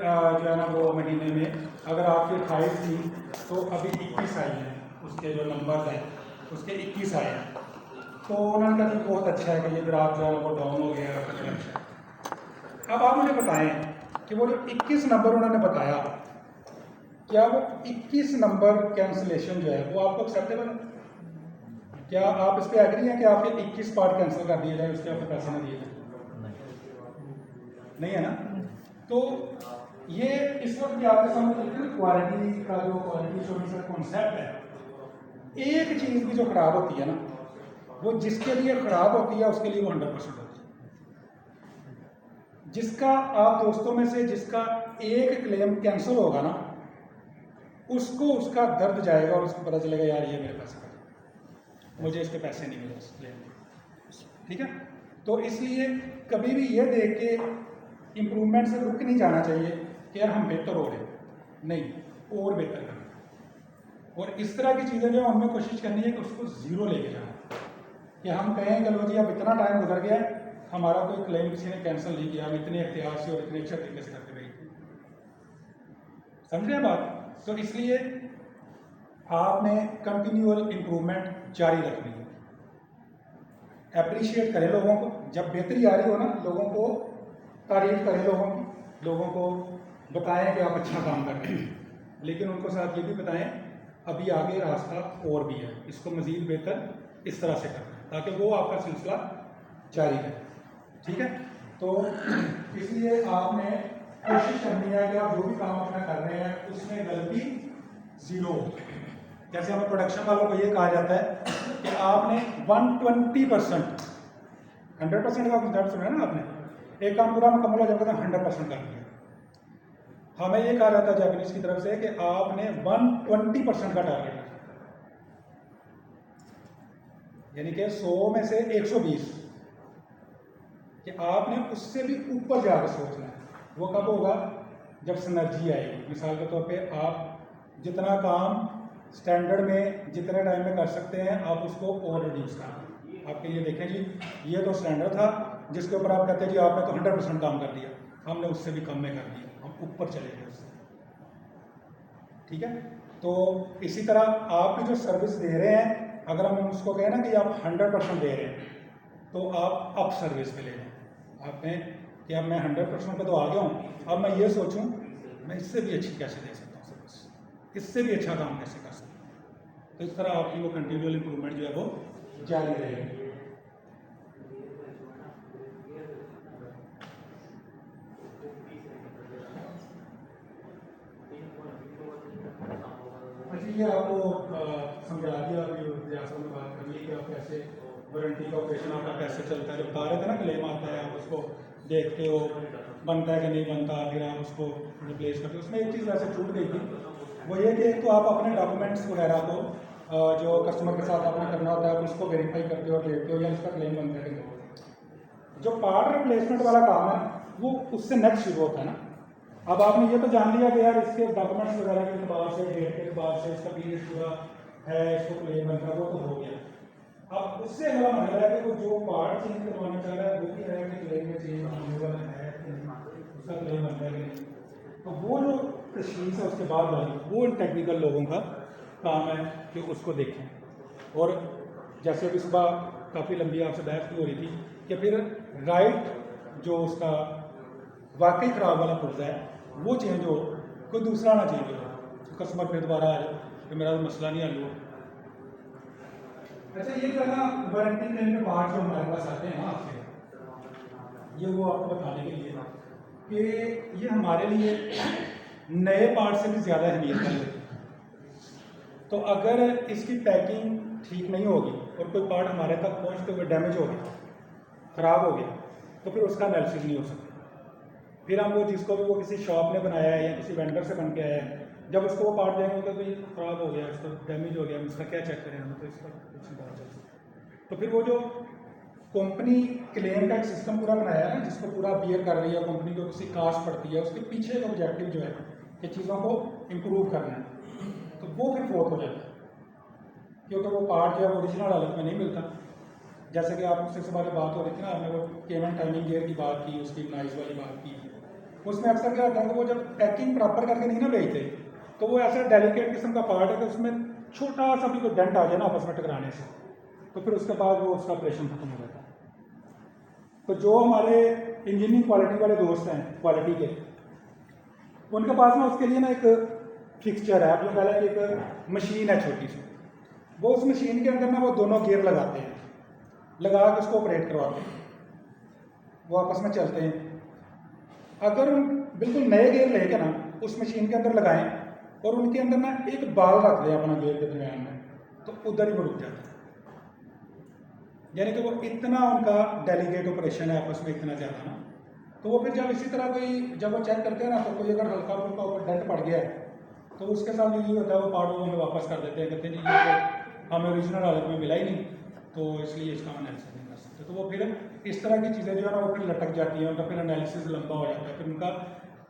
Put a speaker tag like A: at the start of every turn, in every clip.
A: जो है ना वो महीने में अगर आपकी 28 थी तो अभी 21 आई है, उसके जो नंबर हैं उसके 21 आए हैं। तो उन्होंने कहा कि बहुत अच्छा है कि ये ग्राफ जो है वो डाउन हो गया, खतरा अच्छा है। अब आप मुझे बताएं कि वो जो 21 नंबर उन्होंने बताया, क्या वो 21 नंबर कैंसिलेशन जो है वो आपको एक्सेप्टेबल है? क्या आप इस पर एग्री हैं कि आपके 21 पार्ट कैंसिल कर दिए जाए, उसके आपको पैसे ना दिए जाए? नहीं है ना? तो ये इस वक्त भी आपके सामने क्वालिटी का जो क्वालिटी एश्योरेंस का कॉन्सेप्ट है, एक चीज़ भी जो खराब होती है ना, वो जिसके लिए खराब होती है उसके लिए वो 100% होती है। जिसका आप दोस्तों में से जिसका एक क्लेम कैंसिल होगा ना, उसको उसका दर्द जाएगा और उसको पता चलेगा यार ये मेरे पैसे का, मुझे इसके पैसे नहीं मिले इस क्लेम के। ठीक है? तो इसलिए कभी भी ये देख के इम्प्रूवमेंट से रुक नहीं जाना चाहिए कि यार हम बेहतर हो रहे हैं, नहीं और बेहतर करना। और इस तरह की चीज़ें जो उनमें कोशिश करनी है कि उसको ज़ीरो लेके जाना, कि हम कहें कि लो जी अब इतना टाइम गुजर गया है, हमारा कोई क्लेम किसी ने कैंसिल नहीं किया, हम इतने एहतियात से और इतने अच्छे तरीके से करते रहे। समझ रहे बात? तो इसलिए आपने कंटिन्यूअल इम्प्रूवमेंट जारी रखनी है। अप्रिशिएट करें लोगों को, जब बेहतरी आ रही हो ना लोगों को तारीफ करें, लोगों को बताएं कि आप अच्छा काम कर रहे हैं, लेकिन उनको साथ ये भी बताएं अभी आगे रास्ता और भी है, इसको मज़ीद बेहतर इस तरह से करना है ताकि वो आपका सिलसिला जारी है। ठीक है? तो इसलिए आपने कोशिश करनी है कि आप जो भी काम अपना कर रहे हैं उसमें गलती ज़ीरो हो। जैसे हमें प्रोडक्शन वालों को ये कहा जाता है कि आपने 120%, 100% का कॉन्सेप्ट सुना है ना आपने, एक काम पूरा मुकम्मल हो जाएगा तो 100% कर दिया। हमें ये कहा जाता है जापानीज की तरफ से कि आपने 120% का टारगेट रखा, यानी कि 100 में से 120, कि आपने उससे भी ऊपर जाकर सोचना है। वो कब होगा? जब सिनर्जी आएगी। मिसाल के तौर पे आप जितना काम स्टैंडर्ड में जितने टाइम में कर सकते हैं आप उसको और रिड्यूस करें। आपके लिए देखें जी, ये तो स्टैंडर्ड था जिसके ऊपर आप कहते हैं जी आपने तो 100% काम कर दिया, हमने उससे भी कम में कर दिया, हम ऊपर चले गए उससे। ठीक है? तो इसी तरह आप भी जो सर्विस दे रहे हैं, अगर हम उसको कहें ना कि आप 100% दे रहे हैं तो आप अप सर्विस पे ले जाएं। आपने कि अब मैं 100% पे तो आ गया हूँ, अब मैं ये सोचूं मैं इससे भी अच्छी कैसे दे सकता हूँ सर्विस, इससे भी अच्छा काम कैसे कर सकता हूँ। तो इस तरह आपकी वो कंटिन्यूअल इम्प्रूवमेंट जो है वो जारी रहेगी। अच्छा, ये आपको समझा दिया, अभी रियासत में बात कर ली कि आप कैसे वारंटी का ऑपरेशन आपका कैसे चलता है। जो बता रहे थे ना क्लेम आता है, आप उसको देखते हो बनता है कि नहीं बनता, फिर आप उसको रिप्लेस करते हो। उसमें एक चीज़ वैसे छूट गई थी, वो ये कि एक तो आप अपने डॉक्यूमेंट्स वगैरह को जो कस्टमर के साथ आपने करना होता है आप उसको वेरीफाई करते हो और देखते हो या उसका क्लेम बनता है कि नहीं। जो पार्ट रिप्लेसमेंट वाला काम है वो उससे नेक्स्ट शुरू होता है ना। अब आपने ये तो जान लिया कि यार इसके डॉक्यूमेंट्स वगैरह के बाद से, डेट के बाद से, इसका पीरियड पूरा है, इसको क्लेम बनता है, वो तो हो गया। अब उससे अगला मसला है कि वो जो पार्ट चेंज करवाना चाह रहा है वो भी है कि क्लेम में चेंज होने वाला है, उसका क्लेम बनता है कि नहीं। तो वो जो तशखीस है उसके बाद वाली, वो इन टेक्निकल लोगों का काम है कि उसको देखें। और जैसे अभी सुबह काफ़ी लंबी आपसे बहस भी हो रही थी कि फिर राइट जो उसका वाकई ख़राब वाला पुर्जा है वो चेंज हो, कोई दूसरा ना चेंज हो, तो कस्टमर फिर दोबारा आ जाए कि मेरा तो मसला नहीं हल हुआ। अच्छा, ये करना वारंटी क्लेम के पार्ट जो हमारे पास आते हैं ना आपके, ये वो आपको बताने के लिए कि ये हमारे लिए नए पार्ट से भी ज़्यादा अहमियत वाले होते हैं। तो अगर इसकी पैकिंग ठीक नहीं होगी और कोई पार्ट हमारे तक पहुँचते हुए डैमेज हो गया, ख़राब हो गया, तो फिर उसका एनालिसिस नहीं हो सकता। फिर हम वो जिसको भी वो किसी शॉप ने बनाया है या किसी वेंडर से बन के आया है, जब उसको वो पार्ट देंगे तो भाई ख़राब हो गया, इसका डैमेज हो गया, हम इसका क्या चेक करें, हमें तो इसका कुछ नहीं पता चल सकता। तो फिर वो जो कंपनी क्लेम का एक सिस्टम पूरा बनाया है ना, जिसको पूरा बियर कर रही है कंपनी को, किसी कास्ट पड़ती है, उसके पीछे एक ऑब्जेक्टिव जो है कि चीज़ों को इम्प्रूव करना है, तो वो फिर फोर्थ हो जाता है क्योंकि वो पार्ट जो है वो ओरिजिनल हालत में नहीं मिलता। जैसे कि आप उससे बात हो रही थी ना, आपने वो पेमेंट टाइमिंग गियर की बात की, उसकी नाइस वाली बात की, उसमें अक्सर क्या होता है कि वो जब पैकिंग प्रॉपर करके नहीं ना भेजते, तो वो ऐसा डेलिकेट किस्म का पार्ट है कि उसमें छोटा सा भी कोई डेंट आ जाए ना आपस में टकराने से, तो फिर उसके बाद वो उसका ऑपरेशन खत्म हो जाता है। तो जो हमारे इंजीनियरिंग क्वालिटी वाले दोस्त हैं क्वालिटी के, उनके पास ना उसके लिए ना एक फिक्सचर है, आप जो कह लें कि एक मशीन है छोटी सी, वो उस मशीन के अंदर ना वो दोनों गियर लगाते हैं, लगा के उसको ऑपरेट करवाते हैं, वो आपस में चलते हैं। अगर हम बिल्कुल नए गियर लेके ना उस मशीन के अंदर लगाएं और उनके अंदर ना एक बाल रख दें अपना गियर के दरमियान में, तो उधर ही वो रुक जाता है। यानी कि वो इतना उनका डेलीकेट ऑपरेशन है आपस में, इतना ज़्यादा ना, तो वो फिर जब इसी तरह कोई जब वो चेक करते हैं ना, तो कोई अगर हल्का फुल्का ऊपर डेंट पड़ गया है तो उसके साथ ये होता है वो पार्ट वो हमें वापस कर देते हैं, कहते हैं जी ये तो हमें ओरिजिनल हालत में मिला ही नहीं, तो इसलिए इसका एनालिसिस नहीं कर सकते। तो वो फिर इस तरह की चीज़ें जो है ना वो फिर लटक जाती हैं, उनका फिर एनालिसिस लंबा हो जाता है, फिर उनका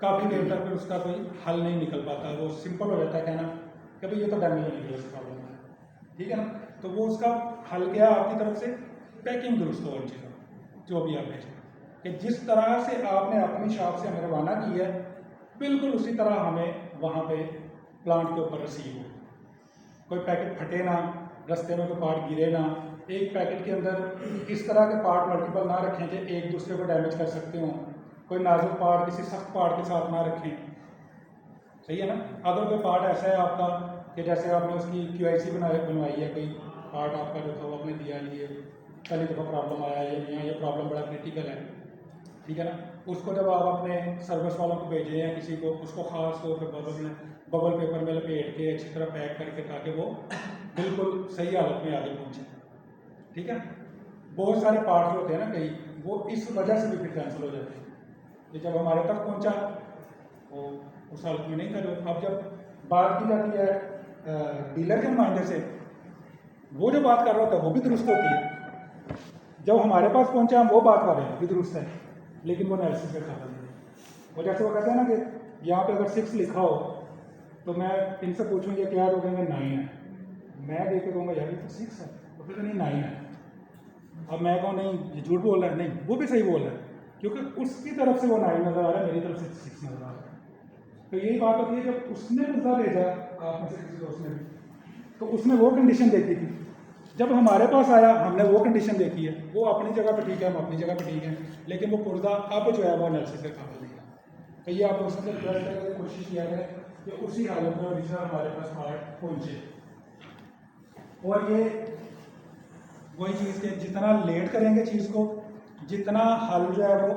A: काफ़ी देर तक फिर उसका कोई हल नहीं निकल पाता, वो सिंपल हो जाता है कहना कि भाई ये तो डैमेज होने की वजह से प्रॉब्लम है, ठीक है ना। तो वो उसका हल क्या आपकी तरफ से, पैकिंग दुरुस्त हो उन चीज़ों जो भी आप भेजें, कि जिस तरह से आपने अपनी शॉप से हमें रवाना की है बिल्कुल उसी तरह हमें वहाँ पे प्लांट के ऊपर रिसीव हो, कोई पैकेट फटे ना, रास्ते में कोई पार्ट गिरे ना, एक पैकेट के अंदर इस तरह के पार्ट मल्टीपल ना रखें कि एक दूसरे को डैमेज कर सकते हों, कोई नाजुक पार्ट किसी सख्त पार्ट के साथ ना रखें, सही है ना। अगर कोई पार्ट ऐसा है आपका कि जैसे आपने उसकी QIC बनवाई है, कोई पार्ट आपका जो था वो आपने दिया, ये पहली दफ़ा प्रॉब्लम आया है या ये प्रॉब्लम बड़ा क्रिटिकल है, ठीक है ना, उसको जब आप अपने सर्विस वालों को भेजें या किसी को, उसको ख़ास तौर पर बबल पेपर में लपेट के अच्छी तरह पैक करके, ताकि वो बिल्कुल सही हालत में आगे पहुँचे, ठीक है। बहुत सारे पार्ट होते हैं ना कई, वो इस वजह से भी फिर कैंसिल हो जाते हैं कि जब हमारे तक पहुँचा वो उस हालत में नहीं था। जो अब जब बात की जाती है डीलर के नुमाइंदे से, वो जो बात कर रहा होता है वो भी दुरुस्त होती है, जब हमारे पास पहुँचा हम वो बात कर रहे हैं भी दुरुस्त है, लेकिन वो एनालिसिस का खाता नहीं है। और जैसे वो कहते हैं ना कि यहाँ पे अगर 6 लिखा हो तो मैं इनसे पूछूंगी क्या, तो कहेंगे 9 है, मैं देख के कहूँगा यार ये तो 6 है, तो फिर नहीं 9 है। अब मैं कहूँ नहीं ये झूठ बोल रहा है, नहीं वो भी सही बोल रहा है, क्योंकि उसकी तरफ से वो 9 नज़र आ रहा है, मेरी तरफ से 6 नज़र आ रहा है। तो यही बात होती है जब उसने मुद्दा भेजा आप में से किसी दोस्त ने भी, तो उसने वो कंडीशन देखी थी, जब हमारे पास आया हमने वो कंडीशन देखी है, वो अपनी जगह पर ठीक है, हम अपनी जगह पर ठीक है, लेकिन वो पुर्जा अब जो है वो एनालिसिस के काबिल नहीं है। तो ये आप उससे कोशिश किया है कि उसी हालत में ओरिजिनल हमारे पास पार्ट पहुँचे। और ये वही चीज़ के जितना लेट करेंगे चीज़ को, जितना हल जो है वो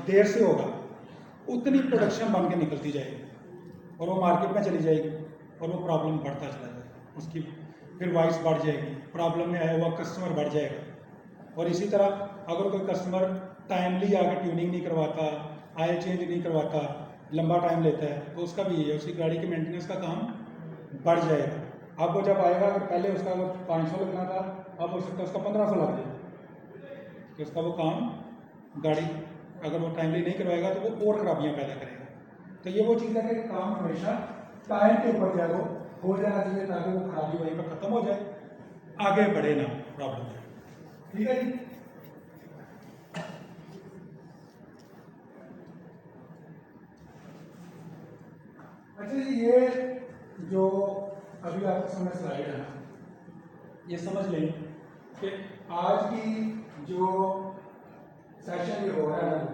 A: देर से होगा, उतनी प्रोडक्शन बन के निकलती जाएगी और वो मार्केट में चली जाएगी और वो प्रॉब्लम बढ़ता चला जाएगा, उसकी फिर वॉइस बढ़ जाएगी, प्रॉब्लम में आया हुआ कस्टमर बढ़ जाएगा। और इसी तरह अगर कोई कस्टमर टाइमली आके ट्यूनिंग नहीं करवाता, ऑयल चेंज नहीं करवाता, लंबा टाइम लेता है, तो उसका भी है, उसकी गाड़ी के मेंटेनेंस का काम बढ़ जाएगा। अब वो जब आएगा, अगर पहले उसका 500 लगना था, अब हो सकता है उसका 1500 लग जाए, तो उसका वो काम गाड़ी अगर वो टाइमली नहीं करवाएगा तो वो और खराबियाँ पैदा करेगा। तो ये वो चीज़ है कि काम हमेशा टाइम के ऊपर जो है वो हो जाना चाहिए, ताकि वो खराबी वहीं पर ख़त्म हो जाए, आगे बढ़े ना प्रॉब्लम, ठीक है जी। अच्छा जी, ये जो अभी आपके सामने स्लाइड है ना, ये समझ लें कि आज की जो सेशन ये हो रहा है ना,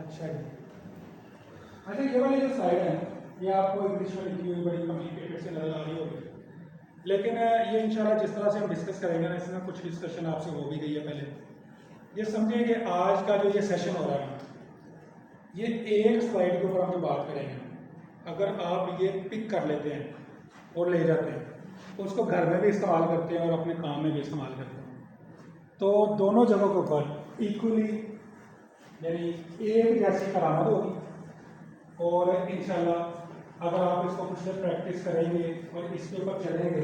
A: अच्छा जी, अच्छा ये वाली जो स्लाइड है ये आपको इंग्लिश में लिखी हुई बड़ी कॉम्प्लिकेटेड से नजर आ रही होगी, लेकिन ये इंशाल्लाह जिस तरह से हम डिस्कस करेंगे ना, इसमें कुछ डिस्कशन आपसे हो भी गई है पहले। ये समझिए कि आज का जो ये सेशन हो रहा है, ये एक स्लाइड के ऊपर हम जो बात करेंगे, अगर आप ये पिक कर लेते हैं और ले जाते हैं, तो उसको घर में भी इस्तेमाल करते हैं और अपने काम में भी इस्तेमाल करते हैं, तो दोनों जगहों के ऊपर इक्वली यानी एक जैसी करामत होगी। और इंशाल्लाह अगर आप इसको कुछ देर प्रैक्टिस करेंगे और इसके ऊपर चलेंगे,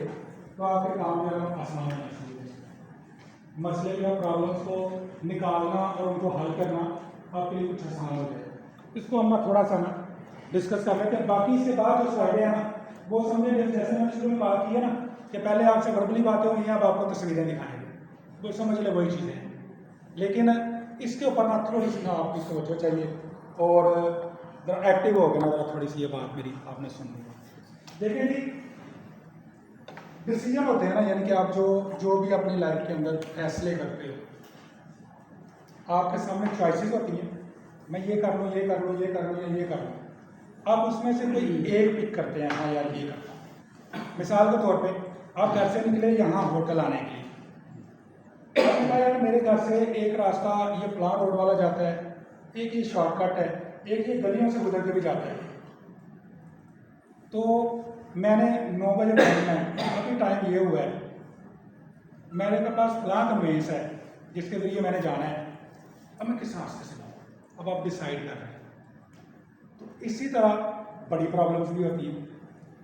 A: तो आपके काम में आसान होना शुरू हो जाएगा। मसले या प्रॉब्लम्स को निकालना और उनको हल करना आपके लिए कुछ आसान हो जाए। इसको हम थोड़ा सा ना डिस्कस कर लेते हैं। बाकी इसके बाद जो स्लाइडें हैं ना वो समझे, जैसे मैंने शुरू में बात की है ना कि पहले आपसे वर्बली बातें हुई हैं, अब आपको तस्वीरें दिखाएंगे, वो समझ ले वही चीज़ें हैं। लेकिन इसके ऊपर ना थोड़ी सी ना आपकी सोच चाहिए और ज़रा एक्टिव हो गए ना, ज़रा थोड़ी सी ये बात मेरी आपने सुन ली। देखिए जी, डिसीजन होते हैं ना, यानी कि आप जो भी अपनी लाइफ के अंदर फैसले करते हो, आपके सामने चॉइसेस होती हैं, मैं ये कर लूँ, ये कर लूँ, ये कर लूँ या ये कर लूँ। आप उसमें से कोई एक पिक करते हैं, हाँ यार ये करता हूँ। मिसाल के तौर पे आप घर से निकले यहाँ होटल आने के लिए, आपने कहा यार मेरे घर से एक रास्ता ये प्लान रोड वाला जाता है, एक ये शॉर्टकट है, एक ये गलियों से गुजर के भी जाता है। तो मैंने 9 बजे पहुँचना है, अभी टाइम ये हुआ है, मेरे के पास प्लान कन्वेंस है जिसके जरिए मैंने जाना है, अब मैं किस रास्ते से जाऊँ, अब आप डिसाइड कर रहे हैं। तो इसी तरह बड़ी प्रॉब्लम्स भी होती हैं।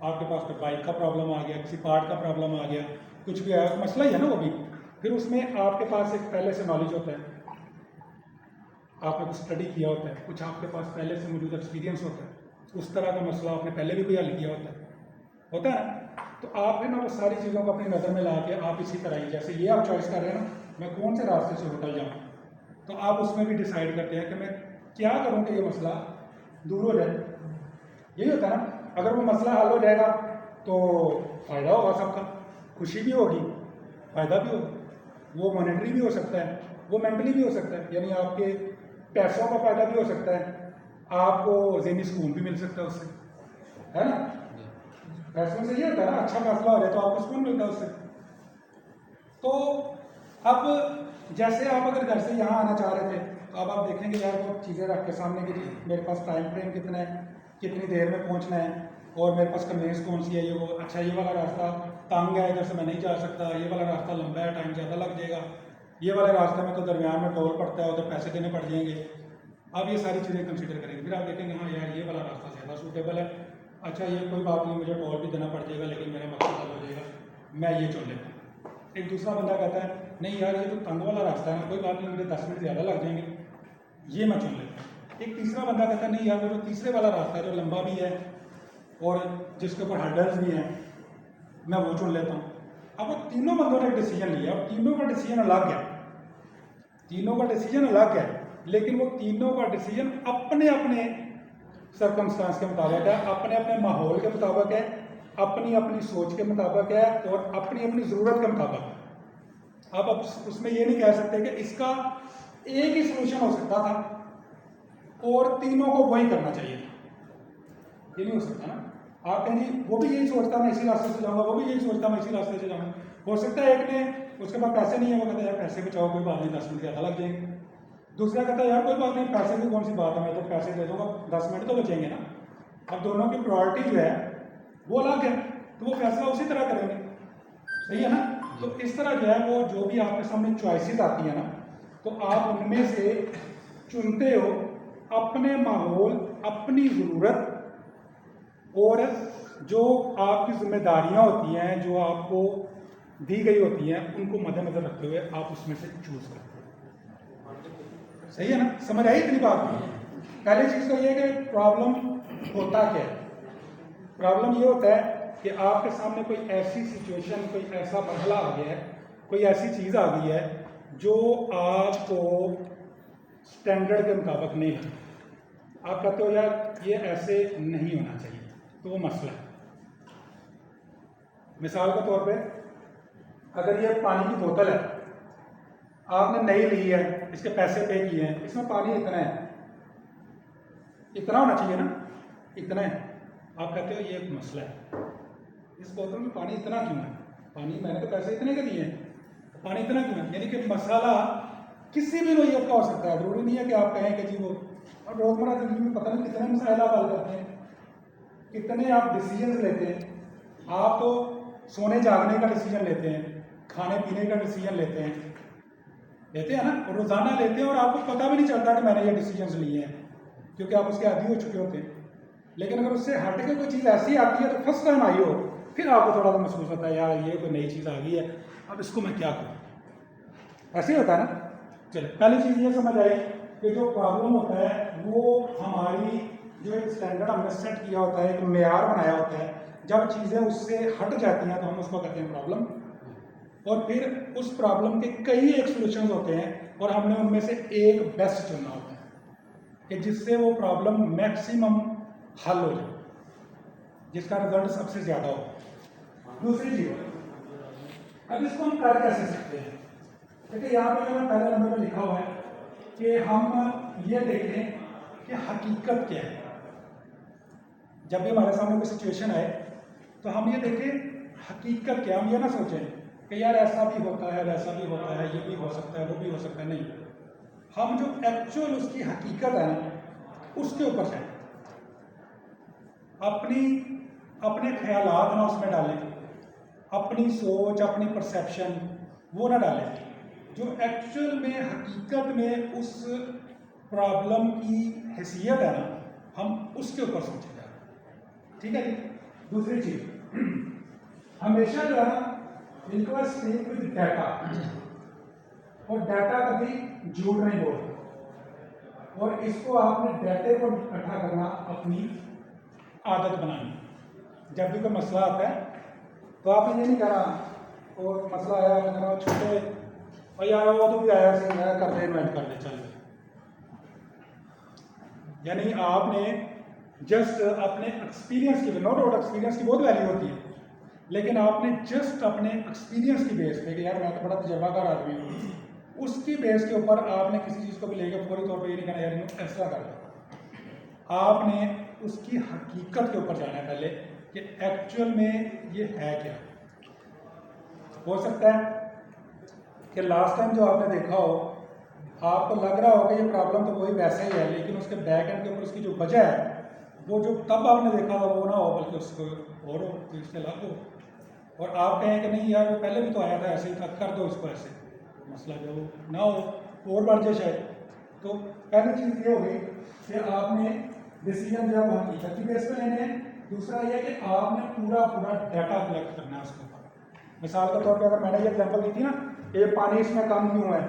A: आपके पास तो बाइक का प्रॉब्लम आ गया, किसी पार्ट का प्रॉब्लम आ गया, कुछ भी आया, मसला ही है ना वो भी। फिर उसमें आपके पास एक पहले से नॉलेज होता है, आपने कुछ स्टडी किया होता है, कुछ आपके पास पहले से मौजूद एक्सपीरियंस होता है, उस तरह का मसला आपने पहले भी कोई हल किया होता है ना। तो आप है ना वो सारी चीज़ों को अपनी नज़र में ला के आप इसी तरह ही, जैसे ये आप चॉइस कर रहे हैं ना, मैं कौन से रास्ते से होटल जाऊँ, तो आप उसमें भी डिसाइड करते हैं कि मैं क्या करूँ कि ये मसला दूर हो जाए। यही होता है ना, अगर वो मसला हल हो जाएगा तो फ़ायदा होगा सबका, खुशी भी होगी, फ़ायदा भी होगा। वो मॉनेटरी भी हो सकता है, वो मेंटली भी हो सकता है, यानी आपके पैसों का फ़ायदा भी हो सकता है, आपको ज़हनी सुकून भी मिल सकता है उससे, है ना। पैसों से ये होता है ना, अच्छा फैसला हो जाए तो आपको सुकून मिलता है उससे। तो अब जैसे आप अगर घर से यहाँ आना चाह रहे थे, तो अब आप देखेंगे यार वो चीज़ें रख के सामने कि जी मेरे पास टाइम फ्रेम कितना है, कितनी देर में पहुँचना है, और मेरे पास कन्वेंस कौन सी है, ये वो, अच्छा ये वाला रास्ता तंग है, इधर से मैं नहीं जा सकता, ये वाला रास्ता लंबा है, टाइम ज़्यादा लग जाएगा, ये वाले रास्ते में तो दरमियान में टोल पड़ता है, उधर पैसे देने पड़ जाएंगे। आप ये सारी चीज़ें कंसिडर करेंगे, फिर आप देखेंगे हाँ यार ये वाला रास्ता ज़्यादा सूटेबल है, अच्छा ये कोई बात नहीं, मुझे टोल भी देना पड़ जाएगा लेकिन मेरा मकसद हल हो जाएगा, मैं ये चुन लेता हूँ। एक दूसरा बंदा कहता है नहीं यार ये तो तंग वाला रास्ता है ना, कोई बात नहीं, मुझे 10 मिनट ज़्यादा लग जाएंगे, ये मैं चुन लेता हूँ। एक तीसरा बंदा कहता है नहीं यार वो जो तीसरे वाला रास्ता है जो लंबा भी है और जिसके ऊपर हर्डल्स भी हैं, मैं वो चुन लेता हूँ। अब वो तीनों बंदों ने एक डिसीजन लिया, और तीनों का डिसीजन अलग है, तीनों का डिसीजन अलग है, लेकिन वो तीनों का डिसीजन अपने अपने सर्कमस्टांस के मुताबिक है, अपने अपने माहौल के मुताबिक है, अपनी अपनी सोच के मुताबिक है और अपनी अपनी ज़रूरत के मुताबिक है। आप अब उसमें ये नहीं कह सकते कि इसका एक ही सोल्यूशन हो सकता था और तीनों को वही करना चाहिए था, ये नहीं हो सकता ना। आप कहें जी वो भी यही सोचता मैं इसी रास्ते से जाऊँगा, वो भी यही सोचता मैं इसी रास्ते से जाऊँगा। हो सकता है एक ने, उसके पास पैसे नहीं है, वो कहता है यार पैसे बचाओ, कोई बात नहीं, 10 मिनट ज़्यादा लग जाएंगे। दूसरा कहता है यार कोई बात नहीं, पैसे की कौन सी बात है, मैं तो पैसे दे दूँगा, 10 मिनट तो बचेंगे ना। अब दोनों की प्रायोरिटी जो है वो अलग है, तो वो फैसला उसी तरह करेंगे, सही है ना। तो इस तरह जो है वो जो भी आपके सामने चॉइसेस आती है ना, तो आप उनमें से चुनते हो अपने माहौल, अपनी ज़रूरत और जो आपकी जिम्मेदारियां होती हैं, जो आपको दी गई होती हैं, उनको मद्देनजर रखते हुए आप उसमें से चूज करते हो। सही है ना, समझ आई इतनी बात नहीं। पहली चीज़ तो ये कि प्रॉब्लम होता क्या है। प्रॉब्लम ये होता है कि आपके सामने कोई ऐसी सिचुएशन, कोई ऐसा मसला आ गया है, कोई ऐसी चीज़ आ गई है जो आपको स्टैंडर्ड के मुताबिक नहीं है। आप कहते हो यार ये ऐसे नहीं होना चाहिए, तो वो मसला है। मिसाल के तौर पे अगर ये पानी की बोतल है, आपने नई ली है, इसके पैसे पे किए हैं, इसमें पानी इतना है, इतना होना चाहिए ना, इतना है। आप कहते हो ये एक मसला है, इस बोतल में पानी इतना क्यों है, पानी मैंने तो पैसे इतने के दिए हैं, पानी इतना क्यों है। यानी कि मसाला किसी भी नोयत का हो सकता है, जरूरी नहीं है कि आप कहें कि जी वो। और रोजमर्रा जिंदगी में पता नहीं कितने मसाइल आप हल करते हैं, कितने आप डिसीजन लेते हैं। आप तो सोने जागने का डिसीजन लेते हैं, खाने पीने का डिसीजन लेते हैं ना, और रोज़ाना लेते हैं, और आपको पता भी नहीं चलता कि मैंने ये डिसीजन लिए हैं, क्योंकि आप उसके आदी हो चुके होते हैं। लेकिन अगर उससे हट के कोई चीज़ ऐसी आती है, तो फर्स्ट टाइम आई हो, फिर आपको थोड़ा सा महसूस होता है यार ये कोई नई चीज़ आ गई है, अब इसको मैं क्या करूँ। ऐसे ही होता है ना। चलिए पहली चीज़ ये समझ आई कि जो प्रॉब्लम होता है वो हमारी जो एक स्टैंडर्ड हमने सेट किया होता है, एक मेयार बनाया होता है, जब चीज़ें उससे हट जाती हैं तो हम उसको कहते हैं प्रॉब्लम। और फिर उस प्रॉब्लम के कई एक सोल्यूशन होते हैं और हमने उनमें से एक बेस्ट चुनना होता है कि जिससे वो प्रॉब्लम मैक्सिमम हल हो जाए, जिसका रिजल्ट सबसे ज़्यादा हो। दूसरी चीज़, अब इसको हम कर कैसे सकते हैं? देखिए यहाँ पे मैंने पहले नंबर में लिखा हुआ है कि हम ये देखें कि हकीकत क्या है। जब भी हमारे सामने कोई सिचुएशन आए तो हम ये देखें हकीकत क्या। हम ये ना सोचें कि यार ऐसा भी होता है, वैसा भी होता है, ये भी हो सकता है, वो भी हो सकता है। नहीं, हम जो एक्चुअल उसकी हकीकत है ना उसके ऊपर जाएं, अपने ख्यालात ना उसमें डालें, अपनी सोच, अपनी परसेप्शन वो ना डालें। जो एक्चुअल में हकीकत में उस प्रॉब्लम की हैसियत है ना, हम उसके ऊपर सोचेंगे। ठीक है जी। दूसरी चीज, हमेशा जो है ना इनको स्पीक विद डाटा, और डाटा कभी झूठ नहीं बोलता, और इसको आपने डाटे को इकट्ठा करना अपनी आदत बनानी। जब भी कोई मसला आता है तो आपने ये नहीं कहा और मसला आया आपने कहा छोटे और यार वो तो भी आया से कर दे, इन्वेंट कर दे, चल। यानी आपने जस्ट अपने एक्सपीरियंस की, नो डाउट एक्सपीरियंस की बहुत वैल्यू होती है, लेकिन आपने जस्ट अपने एक्सपीरियंस की बेस पे कि यार मैं तो बड़ा तजर्बाकार आदमी हूँ, उसकी बेस के ऊपर आपने किसी चीज़ को भी लेकर फौरी तौर पर ये नहीं कहना यार इन्होंने ऐसा कर दिया। आपने उसकी हकीकत के ऊपर जाना है पहले कि एक्चुअल में ये है क्या। हो सकता है कि लास्ट टाइम जो आपने देखा हो आपको लग रहा हो कि ये प्रॉब्लम तो वही वैसा ही है, लेकिन उसके बैक एंड के ऊपर उसकी जो वजह है वो जो तब आपने देखा था वो ना हो, बल्कि उसको और हो, तो इससे अलग हो, और आप कहें कि नहीं यार वो पहले भी तो आया था ऐसे ही था, कर दो इसको ऐसे, मसला जो ना हो और बढ़ जाए शायद। तो पहली चीज़ ये हो गई कि आपने डिसीजन जो है वो हकीकत की बेस पे लेने हैं। दूसरा ये कि आपने पूरा डाटा कलेक्ट करना है उसके ऊपर। मिसाल के तौर पे अगर मैंने ये एग्जांपल दी थी ना, ये पानी इसमें कम क्यों है,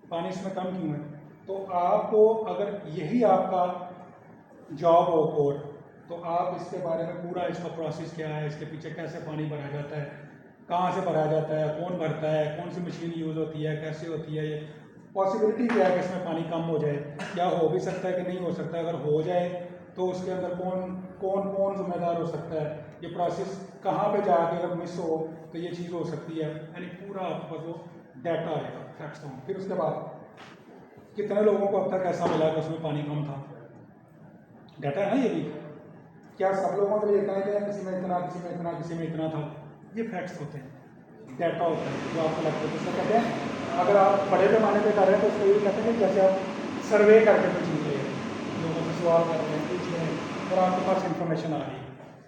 A: पानी इसमें कम क्यों है, तो आपको अगर यही आपका जॉब हो कोर, तो आप इसके बारे में पूरा इसका प्रोसेस क्या है, इसके पीछे कैसे पानी भरा जाता है, कहाँ से भरा जाता है, कौन भरता है, कौन सी मशीन यूज़ होती है, कैसे होती है, ये पॉसिबिलिटी क्या है कि इसमें पानी कम हो जाए, क्या हो भी सकता है कि नहीं हो सकता, अगर हो जाए तो उसके अंदर कौन कौन जिम्मेदार हो सकता है, ये प्रोसेस कहाँ पे जाके अगर मिस हो तो ये चीज़ हो सकती है। यानी पूरा आपके पास वो डाटा आएगा, फैक्ट्स होंगे। फिर उसके बाद कितने लोगों को अब तक ऐसा मिला कि उसमें पानी कम था, डाटा है ना ये भी। क्या सब लोगों के लिए इतना ही, किसी में इतना, किसी में इतना, किसी में इतना था, ये फैक्ट्स होते हैं, डाटा होता है जो आपको लगता है। जिसको कहते हैं अगर आप बड़े पैमाने पे कर रहे हैं तो उसको ये कहते हैं कि जैसे आप सर्वे करके कोई चीज़ ले, लोगों से सवाल कर रहे हैं, पूछ रहे हैं और आपके पास इंफॉर्मेशन आ रही है,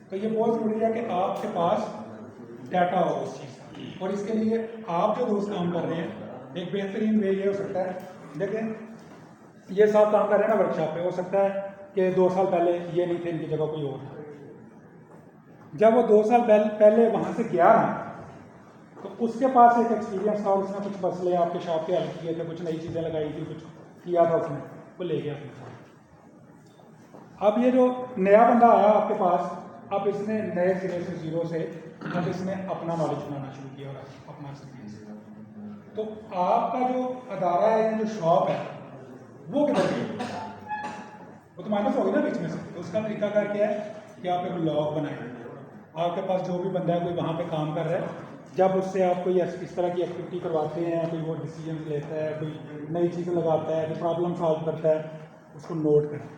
A: तो ये बहुत ज़रूरी है कि आपके पास डाटा हो उस चीज़ का। और इसके लिए आप जो दोस्त काम कर रहे हैं, एक बेहतरीन वे ये हो सकता है, देखें ये साथ काम कर रहे हैं ना वर्कशॉप पे, हो सकता है कि 2 साल पहले ये नहीं थे, इनकी जगह कोई और था। जब वो 2 साल पहले वहाँ से गया ना, तो उसके पास एक एक्सपीरियंस था, उसने कुछ मसले आपके शॉप पे हल किए थे, कुछ नई चीज़ें लगाई थी, कुछ किया था उसने, वो ले गया अपने साथ। अब ये जो नया बंदा आया आपके पास, अब इसने नए सिरे से जीरो से अब इसने अपना नॉलेज बनाना शुरू किया और अपना एक्सपीरियंस। तो आपका जो अदारा है, जो शॉप है, वो किधर गई, वो तो माइनस होगी ना बीच में से। तो उसका तरीका क्या है कि आप एक लॉग बनाएं, आपके पास जो भी बंदा है कोई वहाँ पे काम कर रहा है, जब उससे आप कोई इस तरह की एक्टिविटी करवाते हैं, कोई वो डिसीजन लेता है, कोई नई चीज़ें लगाता है, कोई प्रॉब्लम सॉल्व करता है, उसको नोट करें,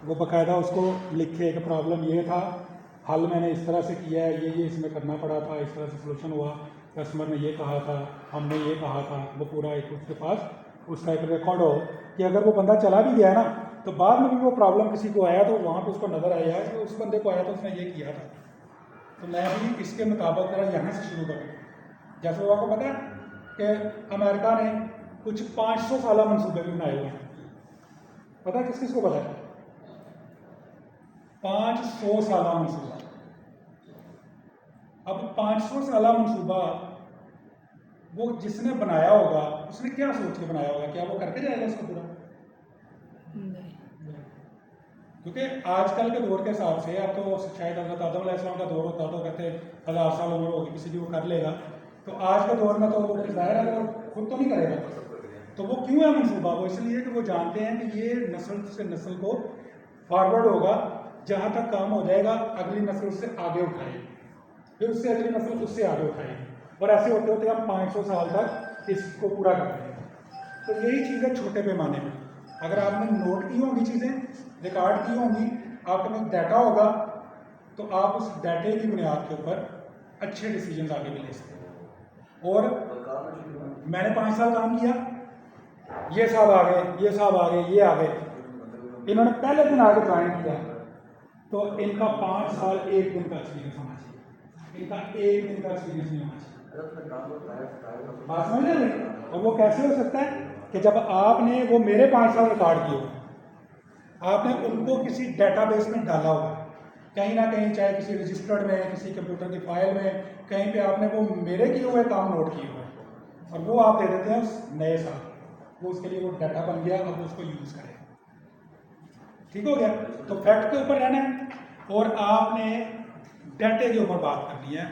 A: वो बाकायदा उसको लिखे कि प्रॉब्लम ये था, हल मैंने इस तरह से किया है, ये इसमें करना पड़ा था, इस तरह से सोल्यूशन हुआ, कस्टमर ने ये कहा था, हमने ये कहा था। वो पूरा एक उसके पास उसका एक रिकॉर्ड हो कि अगर वो बंदा चला भी गया ना, तो बाद में भी वो प्रॉब्लम किसी को आया तो वहाँ पे उसको नज़र आया कि उस बंदे को आया तो उसने ये किया था, तो मैं भी इसके मुताबिक जरा यहाँ से शुरू करूँ। जैसे वो आपको पता है कि अमेरिका ने कुछ 500 साल मनसूबे भी बनाए हुए हैं, पता है किस किस को पता है? 500 साल मनसूबा। अब 500 साल मनसूबा वो जिसने बनाया होगा उसने क्या सोच के बनाया होगा, क्या वो करके जाएगा उसको पूरा? क्योंकि आजकल के दौर के हिसाब से, अब तो शायद हज़रत आदम अलैहिस्सलाम का दौर होता तो कहते 1000 साल उम्र होगी किसी भी, वो कर लेगा। तो आज के दौर में तो वो जाहिर है वो खुद तो नहीं करेगा। तो वो क्यों है मनसूबा? वो इसलिए कि वो जानते हैं कि ये नस्ल से नस्ल को फॉरवर्ड होगा, जहाँ तक काम हो जाएगा अगली नस्ल उससे आगे उठाएगी, फिर उससे अगली नस्ल उससे आगे उठाएगी, और ऐसे होते होते हम 500 साल तक इसको पूरा कर देंगे। तो यही चीज़ है छोटे पैमाने में। अगर आपने नोट की होंगी चीज़ें, रिकॉर्ड की होंगी, आपके पास डाटा होगा, तो आप उस डाटे की बुनियाद के ऊपर अच्छे डिसीजन आगे भी ले सकते हैं। और मैंने 5 साल काम किया, ये साहब आ गए, ये साहब आ गए, ये आ गए, इन्होंने पहले दिन आगे ज्वाइन किया, तो इनका 5 साल 1 दिन का एक्सपीरियंस होना चाहिए, इनका 1 दिन का एक्सपीरियंस नहीं होना चाहिए। बात समझ रहे हैं? और वो कैसे हो सकता है कि जब आपने वो मेरे 5 साल रिकॉर्ड किए, आपने उनको किसी डेटाबेस में डाला हुआ कहीं ना कहीं, चाहे किसी रजिस्टर्ड में, किसी कंप्यूटर की फाइल में, कहीं पे आपने वो मेरे किए हुए काम नोट किए हुए, और वो आप दे देते हैं उस नए साल, वो उसके लिए वो डाटा बन गया, अब उसको यूज़ करें। ठीक हो गया? तो फैक्ट के ऊपर रहना है और आपने डाटे के ऊपर बात करनी है,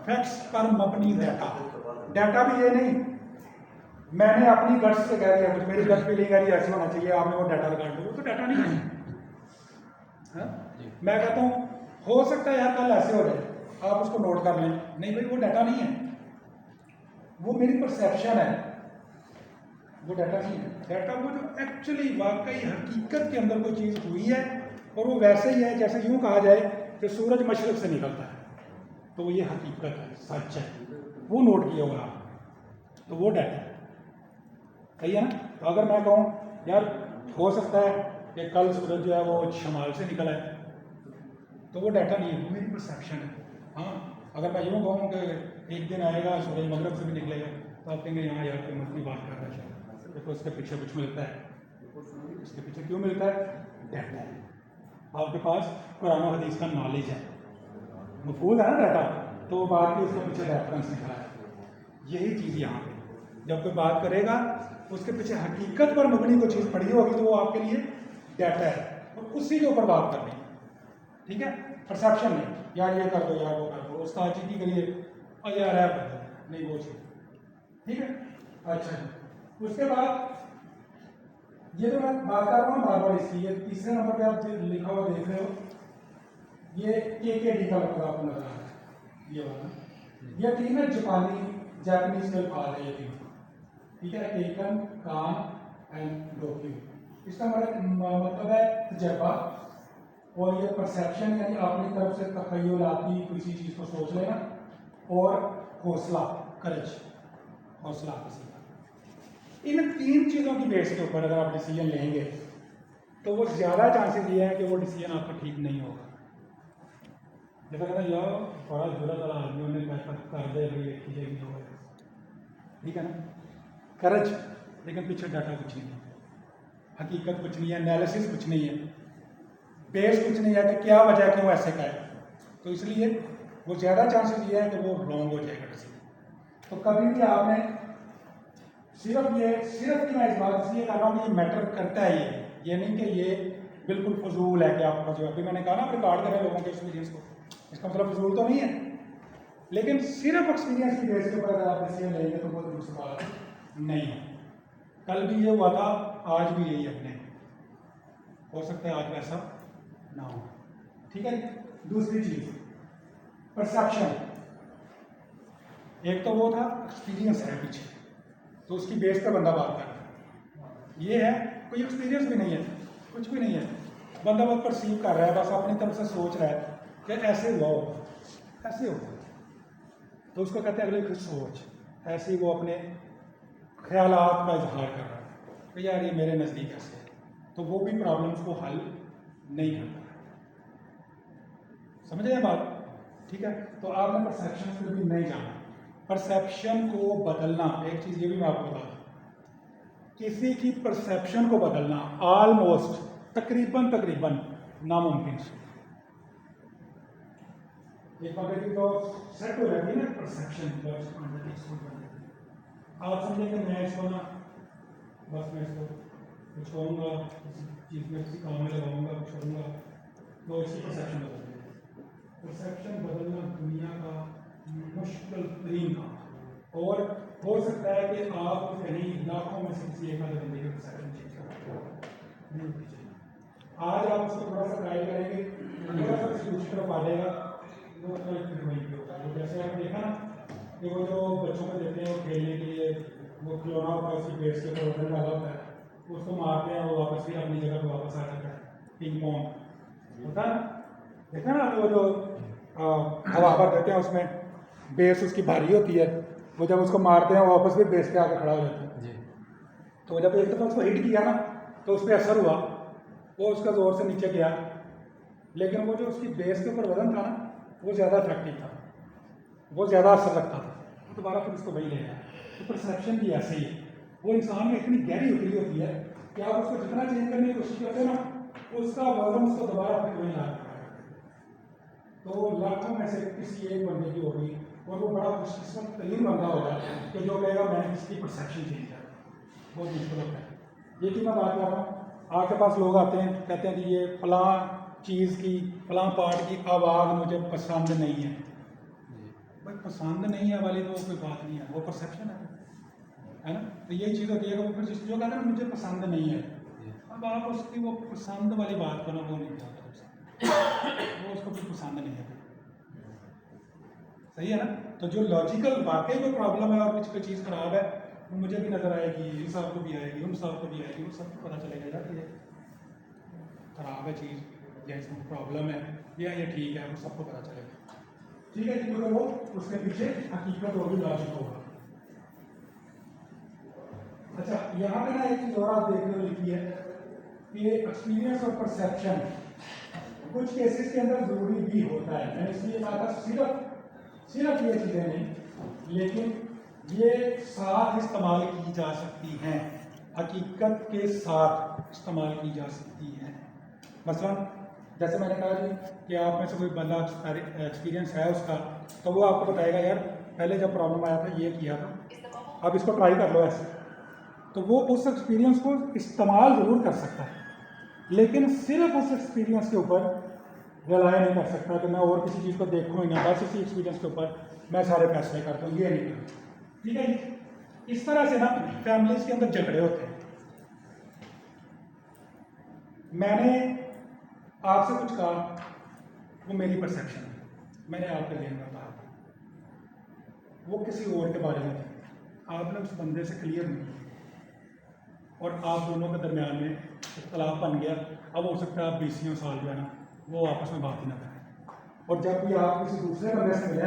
A: फैक्ट्स पर मबनी डाटा। डाटा भी ये नहीं मैंने अपनी गट्स से कह दिया, कुछ मेरी गट फीलिंग है ऐसे होना चाहिए, आपने वो डाटा लगा दो, वो तो डाटा नहीं है। हाँ? मैं कहता हूँ हो सकता है यार कल ऐसे हो जाए, आप उसको नोट कर लें, नहीं भाई वो डाटा नहीं है, वो मेरी परसेप्शन है, वो डाटा नहीं है। डाटा वो जो एक्चुअली वाकई हकीकत के अंदर कोई चीज़ हुई है, और वो वैसे ही है जैसे यूँ कहा जाए कि सूरज मशरक़ से निकलता है, तो वो ये हकीकत है, सच है, वो नोट किया हुआ, तो वो डाटा है। सही है ना? तो अगर मैं कहूँ यार हो सकता है कि कल सूरज जो है वो शमाल से निकला है, तो वो डाटा नहीं है, वो मेरी परसेप्शन है। हाँ, अगर मैं यूँ कहूँ कि एक दिन आएगा सूरज मगरब से भी निकलेगा, तो आप कहेंगे यहाँ यार कोई मस्ती बात कर रहा है शायद, देखो उसके पीछे कुछ मिलता है। इसके पीछे क्यों मिलता है? डाटा है, आपके पास कुरान और हदीस का नॉलेज है, मफहूम है ना डाटा, तो वो बात की उसके पीछे रेफरेंस निकला है। यही चीज़ यहाँ पे जब कोई बात करेगा उसके पीछे हकीकत पर मबनी कोई चीज़ पड़ी होगी, तो वो आपके लिए डाटा है, और उसी के ऊपर बात करनी है। ठीक है? परसेप्शन नहीं यार ये कर दो, यार वो कर दो, उस्ताद जी की करिए, और यार है नहीं वो चीज़। ठीक है? अच्छा, उसके बाद ये तो मैं बात कर रहा हूँ बार बार इसकी, ये तीसरे नंबर पे आप लिखा हुआ देख रहे हो, ये KKD का मतलब आपको लग रहा है ये वाला, ये तीन है जापानी जापानीज के अल्फाज है ये तीन। ठीक है? टेकन, कान एंड डोक्यू। इसका मतलब है तजर्बा, और ये परसेप्शन यानी अपनी तरफ से तखय्युल, आपकी किसी चीज़ को सोच लेना, और हौसला, करेज, हौसला किसी का। इन तीन चीज़ों की बेस के ऊपर अगर आप डिसीजन लेंगे, तो वो ज़्यादा चांसेस ये है कि वो डिसीजन आपका ठीक नहीं होगा। जैसा कहता है यार बड़ा जुड़ा वाला आदमी ने कर दे भाई एक चीज़ें नहीं होगा, ठीक है ना? करज, लेकिन पीछे डाटा कुछ नहीं है, हकीकत कुछ नहीं है, एनालिसिस कुछ नहीं है, बेस कुछ नहीं है कि क्या वजह क्यों ऐसे का है, तो इसलिए वो ज़्यादा चांसेस ये है कि वो रॉन्ग हो जाएगा डिसीजन। तो कभी भी आपने सिर्फ की मैं इस बात इसलिए कर रहा हूँ कि ये मैटर करता है, ये नहीं कि ये बिल्कुल फजूल है कि आपका जो अभी मैंने कहा ना, आप रिकॉर्ड करें लोगों के एक्सपीरियंस को, इसका मतलब फजूल तो नहीं है, लेकिन सिर्फ एक्सपीरियंस की बेस के ऊपर अगर आप डिसीजन लेंगे तो वो दूसरी बात नहीं है। कल भी ये हुआ था, आज भी यही अपने हो सकता है आज वैसा ना हो। ठीक है? दूसरी चीज परसेप्शन, एक तो वो था एक्सपीरियंस है पीछे, तो उसकी बेस पे बंदा बात कर रहा है, ये है कोई एक्सपीरियंस भी नहीं है, कुछ भी नहीं है, बंदा बस परसीव कर रहा है, बस अपनी तरफ से सोच रहा है कि ऐसे हुआ होगा, ऐसे होगा, तो उसको कहते हैं अगले की सोच, ऐसे ही वो अपने ख्यालात का इजहार कर रहा है कि यार ये मेरे नज़दीक ऐसे है, तो वो भी प्रॉब्लम्स को हल नहीं करता। समझ रहे हैं बात? ठीक है? तो आपने परसेप्शन से भी नहीं जाना, परसेप्शन को बदलना, एक चीज़ ये भी मैं आपको बता दूँ, किसी की परसेप्शन को बदलना ऑलमोस्ट तकरीबन नामुमकिन। एक बार तो सेट हो जाती है ना परसेप्शन, आप समझेंगे मैं इसको ना बस मैं इसको कुछ कहूँगा, किसी चीज़ में किसी काम में लगाऊंगा, कुछ करूँगा, तो इसकी परसेप्शन बदल जाएगी। परसेप्शन बदलना दुनिया का मुश्किल तरीन काम है, और हो सकता है कि आप कहीं लाखों में से किसी एक आधे बंदे के परसेप्शन चेंज करें। आज आप उसको थोड़ा सा ट्राई करेंगे, थोड़ा सा किसी दूसरी तरफ आ जाएगा, वो फिर वहीं पे होगा। वो जैसे आपने देखा ना कि वो जो बच्चों को देते हैं वो खेलने के लिए, वो खिलौना होता है, उसकी बेस के ऊपर वजन डाला होता है, उसको मारते हैं, वो वापस फिर अपनी जगह पर वापस आ जाता है। पिंग पोंग होता है ना, देखा ना, वो जो हवा भर देते हैं उसमें बेस उसकी भारी होती है, वो जब उसको मारते हैं वो वापस फिर बेस पे आकर खड़ा हो जाता है जी। तो जब एक दफ़ा उसको हिट किया ना तो उस पर असर हुआ, वो उसका जोर से नीचे गया, लेकिन वो जो उसकी बेस के ऊपर वजन था ना वो ज़्यादा अट्रैक्टिव था, वो ज़्यादा असर रखता था, तो दोबारा फिर उसको वही ले आया। तो परसेप्शन भी ऐसे ही है, वो इंसान में इतनी गहरी उतरी होती है कि आप उसको जितना चेंज करने की कोशिश करते हो ना उसका वजन उसको दोबारा फिर वही ला देता है। तो लाखों में से किसी एक बंदे की होगी, और वो बड़ा खुशकिस्मत तरीन बंदा होगा कि जो कहेगा मैंने इसकी परसेप्शन चेंज किया। बहुत मुश्किल होता है। ये कि मैं बात कर रहा हूँ, आपके पास लोग आते हैं कहते हैं कि ये फलां चीज़ की फलां पार्ट की आवाज़ मुझे पसंद नहीं है। भाई पसंद नहीं है वाली तो कोई बात नहीं है, वो परसेप्शन है ना। तो यही चीज़ होती है कि वो फिर जो कहता है मुझे पसंद नहीं है, अब आप उसकी वो पसंद वाली बात को ना वो नहीं चाहता, वो उसको फिर पसंद नहीं है, सही है ना। तो जो लॉजिकल वाकई कोई प्रॉब्लम है और कुछ कोई चीज़ खराब है, वो मुझे भी नजर आएगी, इन साहब को भी आएगी, उन साहब को भी आएगी, उन सबको पता चलेगा यार ये खराब है चीज़ या इसमें प्रॉब्लम है या ये ठीक है, वो सबको पता चलेगा। ठीक है जी, मगर वो उसके पीछे हकीकत और भी लॉजिक होगा। अच्छा, यहाँ पे ना एक चीज़ और आप देखने को लिखी है कि एक्सपीरियंस और परसेप्शन कुछ केसेस के अंदर जरूरी भी होता है। मैंने इसलिए कहा था सिर्फ ये चीज़ें नहीं, लेकिन ये साथ इस्तेमाल की जा सकती हैं, हकीकत के साथ इस्तेमाल की जा सकती हैं। मसलन जैसे मैंने कहा जी कि आप में से कोई बंदा एक्सपीरियंस है उसका, तो वो आपको बताएगा यार पहले जब प्रॉब्लम आया था ये किया था, अब इसको ट्राई कर लो ऐसे। तो वो उस एक्सपीरियंस को इस्तेमाल ज़रूर कर सकता है, लेकिन सिर्फ उस एक्सपीरियंस के ऊपर रिलाय नहीं कर सकता कि मैं और किसी चीज़ को देखूँ ही ना, बस इसी एक्सपीरियंस के ऊपर मैं सारे फैसले करता हूँ, ये नहीं करता। ठीक है जी। इस तरह से ना फैमिलीज के अंदर झगड़े होते हैं। मैंने आपसे कुछ कहा, वो मेरी परसेप्शन है, मैंने आपके लिए कहा, वो किसी और के बारे में था, आपने उस बंदे से क्लियर नहीं किया और आप दोनों के दरमियान में इख्तलाफ बन गया। अब हो सकता है आप 20 साल जो है ना वो आपस में बात ही ना करें, और जब भी आप किसी दूसरे बंदे से मिले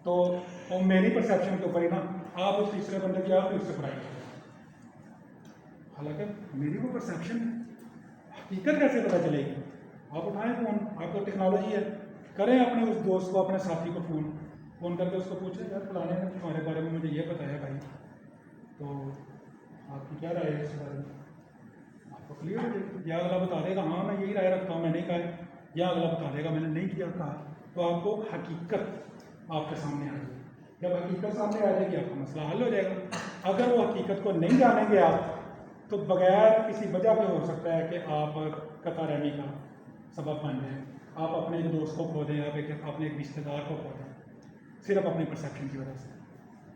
A: तो वो मेरी परसेप्शन के ऊपर ही ना आप उस तीसरे बंदे की आप भी उससे पढ़ाई करें, हालांकि मेरी वो परसेप्शन हकीकत कैसे पता चलेगी। आप उठाएं फ़ोन, आपको टेक्नोलॉजी है, करें अपने उस दोस्त को, अपने साथी को फ़ोन करके उसको पूछें यार फलाने ने तुम्हारे बारे में मुझे ये बताया भाई, तो आपकी क्या राय है इस बारे में, आपको क्लियर हो जाएगा। या अगला बता देगा हाँ मैं यही राय रखता हूँ, मैंने कहा, या अगला बता देगा मैंने नहीं किया कहा, तो आपको हकीकत आपके सामने आ जाएगी। जब हकीकत सामने आ जाएगी आपका मसला हल हो जाएगा। अगर वो हकीकत को नहीं जानेंगे आप, तो बगैर किसी वजह के हो सकता है कि आप कता रहमी का सबब बन जाए, आप अपने एक दोस्त को खो दें, आप अपने एक रिश्तेदार को खो दें, सिर्फ अपनी परसेप्शन की वजह से।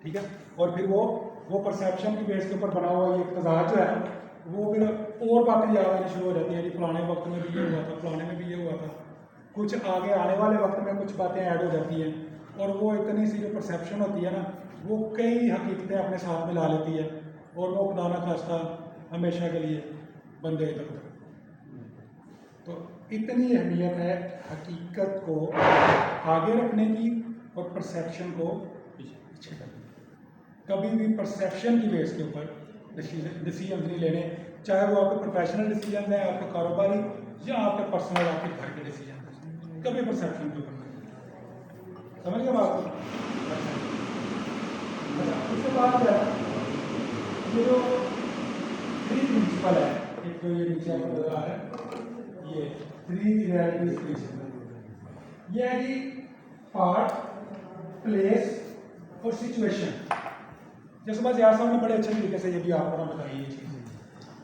A: ठीक है, और फिर वो परसेप्शन की बेस के ऊपर बना हुआ ये तजाद जो है वो फिर और बातें याद आनी शुरू हो जाती हैं, जी फलाने वक्त में भी ये हुआ था, फलाने में भी ये हुआ था, कुछ आगे आने वाले वक्त में कुछ बातें ऐड हो जाती हैं, और वो इतनी सी जो परसेप्शन होती है ना वो कई हकीकतें अपने साथ में ला लेती है, और वो खुदा ना खास्ता हमेशा के लिए बंदे इधर उधर। तो इतनी अहमियत है हकीकत को आगे रखने की और परसेप्शन को पीछे करने की। कभी भी परसेप्शन की बेस के ऊपर डिसीजन नहीं लेने, चाहे वो आपके प्रोफेशनल डिसीजन है, आपके कारोबारी या आपके पर्सनल आपके घर के डिसीजन, कभी परसेप्शन के ऊपर समझ गए बात। उसके बाद ये जो 3 प्रिंसिपल है, एक तो ये नीचे आपको लगा है ये 3 रियलिटीज प्रिंसिपल, ये है कि पार्ट, प्लेस और सिचुएशन। जैसे बस यार साहब ने बड़े अच्छे तरीके से ये भी आपको ना बताई ये चीज़,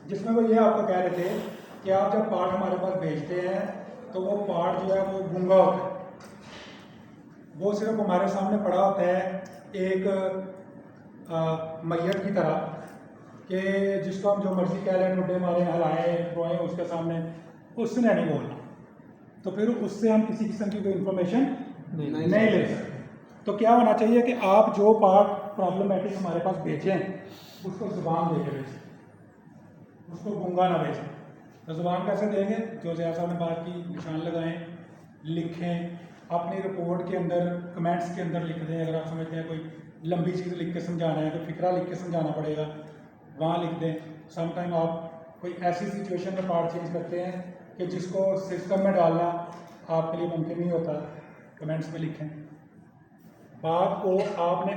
A: जिसमें वो ये आपको कह रहे थे कि आप जब पार्ट हमारे पास भेजते हैं तो वो पार्ट जो है वो गूंगा होता है, वो सिर्फ हमारे सामने पड़ा होता है एक मैयत की तरह कि जिसको हम जो मर्जी कह लें, मुड्डे मारें, हलाएं, रोएं उसके सामने, उसने नहीं बोलना। तो फिर उससे हम किसी किस्म की कोई इंफॉर्मेशन नहीं ले सकते। तो क्या होना चाहिए कि आप जो पार्ट प्रॉब्लमेटिक हमारे पास भेजें उसको ज़ुबान दे के भेजें, उसको गूंगा ना भेजें। तो ज़ुबान कैसे देंगे? जो ज़िया साहब ने बात की, निशान लगाएं, लिखें, अपनी रिपोर्ट के अंदर कमेंट्स के अंदर लिख दें। अगर आप समझते हैं कोई लंबी चीज़ लिख के समझाना है तो फिक्रा लिख के समझाना पड़ेगा, वहाँ लिख दें। समटाइम आप कोई ऐसी सिचुएशन में पार्ट चेंज करते हैं कि जिसको सिस्टम में डालना आपके लिए मुमकिन नहीं होता, कमेंट्स में लिखें। बात को आपने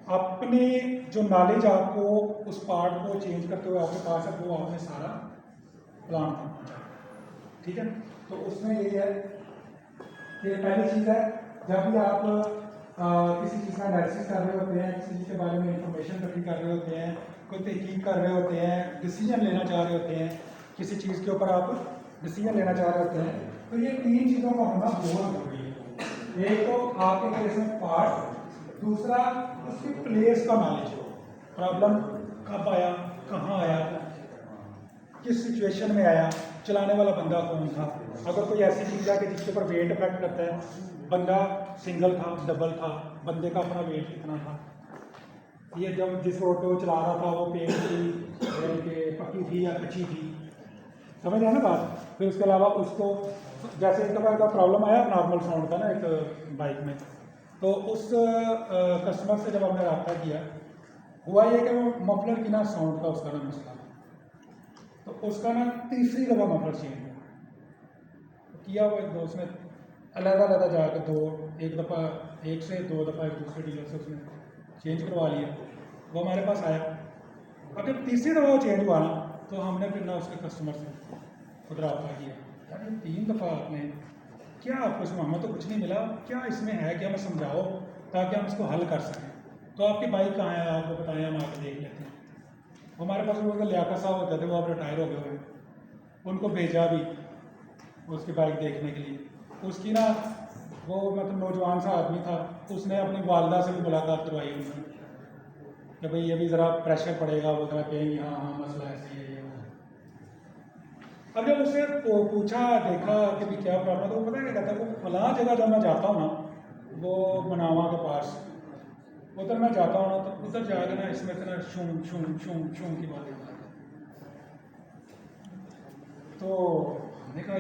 A: अपने जो नॉलेज आपको उस पार्ट को चेंज करते हुए आपके पास है, वो आपने सारा प्लान करना, ठीक है। तो उसमें यही है कि पहली चीज़ है, जब भी आप किसी चीज़ का एनालिसिस कर रहे होते हैं, किसी चीज़ के बारे में इंफॉर्मेशन इकट्ठी कर रहे होते हैं, कोई तहकीक कर रहे होते हैं, डिसीजन लेना चाह रहे होते हैं, किसी चीज़ के ऊपर आप डिसीजन लेना चाह रहे होते हैं, तो ये 3 चीज़ों का होना बहुत जरूरी है। एक तो आपके केस में पार्ट, दूसरा उसकी प्लेस का नॉलेज, प्रॉब्लम कब आया, कहाँ आया, किस सिचुएशन में आया, चलाने वाला बंदा कौन था। अगर कोई ऐसी चीज़ है कि जिसके ऊपर वेट अफेक्ट करता है, बंदा सिंगल था, डबल था, बंदे का अपना वेट कितना था, ये जब जिस रोड पे वो चला रहा था वो पेड़ की पक्की थी या कच्ची थी, समझ रहे हैं ना बात। फिर उसके अलावा उसको जैसे एक दफ़ा का प्रॉब्लम आया नॉर्मल साउंड का ना एक बाइक में, तो उस कस्टमर से जब हमने रब्ता किया, हुआ ये कि वो मफलर की ना साउंड का उसका ना मसला, तो उसका ना तीसरी दफ़ा मफलर चेंज किया। वो एक दोस्त ने अलग जाकर एक दफ़ा एक से दो दफ़ा एक दूसरे डीलर से उसने चेंज करवा लिया। वो हमारे पास आया, अब जब तीसरी दफ़ा वो चेंज हुआ ना, तो हमने फिर ना उसके कस्टमर से खुद रब्ता किया, यार ये 3 दफ़ा आपने क्या, आपको इसमें हमें तो कुछ नहीं मिला, क्या इसमें है, क्या हमें समझाओ ताकि हम इसको हल कर सकें। तो आपकी बाइक कहाँ है, आपको बताएं, हम आके देख लेते हैं। हमारे पास वो लियाकत साहब होते थे, वो अब रिटायर हो गए, उनको भेजा भी उसकी बाइक देखने के लिए। उसकी ना वो मतलब नौजवान सा आदमी था, उसने अपनी वालदा से भी मुलाकात करवाई उन्होंने कि भाई ये भी ज़रा प्रेशर पड़ेगा, वो ज़रा कहेंगे हाँ हाँ मसला ऐसे ही है ये वो। अब जब उससे पूछा देखा कि भाई क्या प्रॉब्लम, तो वो पता क्या कहता है, वो फलां जगह जब मैं जाता हूँ ना, वो मनावा के पास, उधर मैं जाता हूँ ना, तो उधर जाकर ना इसमें इतना शूं शूं शूं शूं की बातें, तो हमने कहा